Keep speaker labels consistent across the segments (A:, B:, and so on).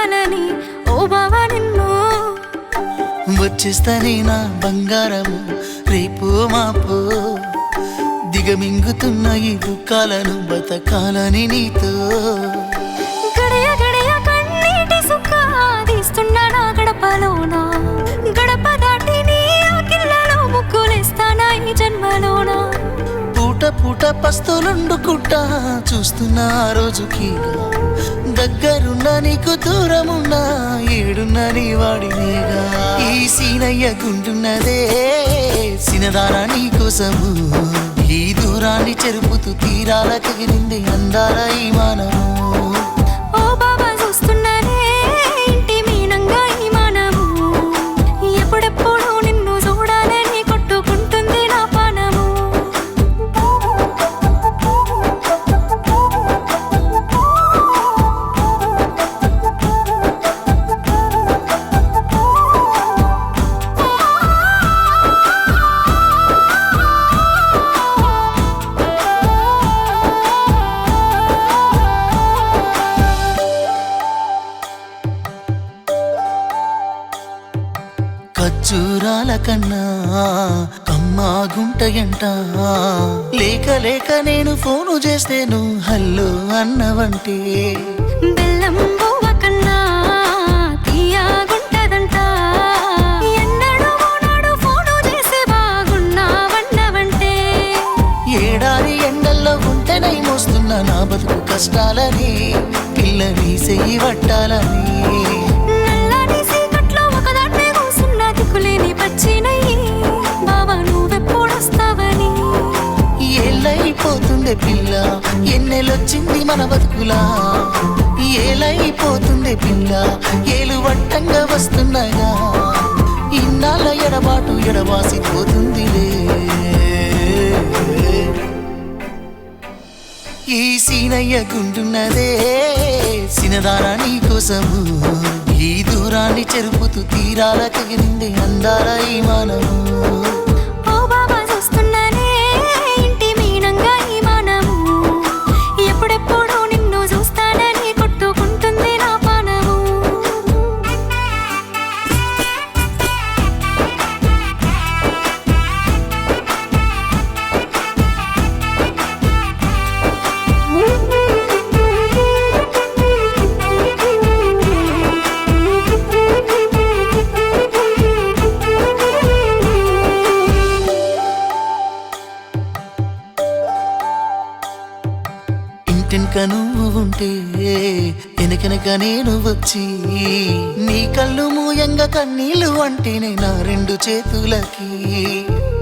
A: చూడాలని ఓ బావా నిన్ను
B: వచ్చేస్తానే నా బంగారము రేపు మాపు దిగమింగుతున్న ఈ దుఃఖాలను బతకాలని నీతో
A: గడియ గడియ కన్నీటి సుఖ తీస్తున్నా నా గడపలోన గడప దాటి నీ ఆకిళ్ళలో ముగ్గులేస్తానా ఈ జన్మలోన
B: పూట పూట పస్తులుండుకుంటా చూస్తున్నా ఆ రోజుకి దగ్గరున్నా నీకు దూరమున్నా ఏడున్నా నీ వాడినేగా ఈ సీనయ్య గుంటున్నదే సినదారా నీ కోసము ఈ దూరాన్ని చెరుపుతూ తీరాల తెగిరింది అందాల ఈ మానము
A: ఓ బాబా చూస్తున్నానే ఇంటి మీనంగా ఈ మానము ఎప్పుడెప్పుడు నిన్ను చూడాలని కొట్టుకుంటుంది నా పానము
B: ఖర్జూరాల కన్నా కమ్మాగుంటయంట లేక లేక నేను ఫోను చేస్తేను హల్లో అన్నవంటే
A: బెల్లం బువ్వ కన్నా తీయగుంటదంట ఎన్నడూ నాడు ఫోను చేసి బాగున్నావన్నవంటే
B: ఏడాది ఎండల్లో ఉంటేనై మోస్తున్నా నా బతుకు కష్టాలని పిల్లని చెయ్యి పట్టాలని
A: నల్లని సీకట్లో ఒకదాన్నే కూసున్న దిక్కులేని పచ్చినయ్యి బావా నువ్వెప్పుడొస్తావని
B: ఏళ్ళైపోతుండే పిల్ల ఎన్నెలొచ్చింది మన బతుకులా ఏలైపోతుండే పిల్ల ఏలు వట్టంగా వస్తున్నాగా ఇన్నాళ్ళ ఎడబాటు ఎడవాసిపోతుందిలే ఈ సీనయ్య గుంటున్నదే సినదారా నీ కోసము ఈ దూరాన్ని చెరుపుతూ తీరాల తెగిరింది అందాల ఈ మానము
A: ఓ బాబా చూస్తున్నానే ఇంటి మీనంగా ఈ మానము ఎప్పుడెప్పుడు నిన్ను చూస్తానని కొట్టుకుంటుంది నా పానము
B: ఇంటెనక నువ్వు ఉంటే వెనకనక నేను వచ్చి నీ కళ్ళు మూయంగా కన్నీళ్ళు అంటేనే నా రెండు చేతులకి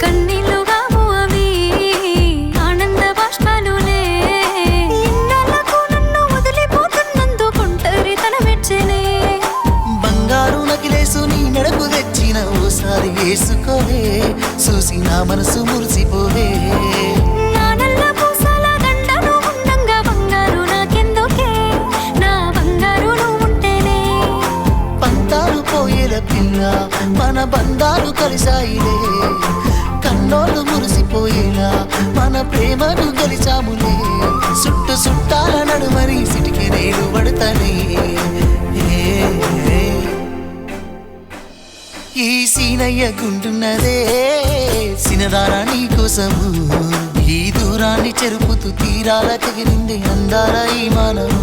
A: కన్నీళ్ళుగావు అవి ఆనంద బాష్పాలులే ఇన్నాళ్ళకు నన్ను వదిలిపోతున్నందుకు ఒంటరితనమెచ్చెనే
B: బంగారు నకిలేసు నీ మెడకు తెచ్చిన ఓసారి వేసుకోవే చూసి నా మనసు మురిసిపోవే
A: నా నల్ల పూసల దండను ఉండంగా బంగారు నాకెందుకే నా బంగారు నువ్వుంటేనే
B: పంతాలు పోయేల పిల్ల మన బంధాలు కలిసాయిలే కన్నోళ్ళు మురిసిపోయేలా మన ప్రేమను కలిసాములే చుట్టాల నడుమని సిటికి నేను పడతానే ఈ సీనయ్య గుంటున్నదే సినదారా నీ కోసము ఈ దూరాన్ని చెరుపుతూ తీరాల తెగిరింది అందాల ఈ మానము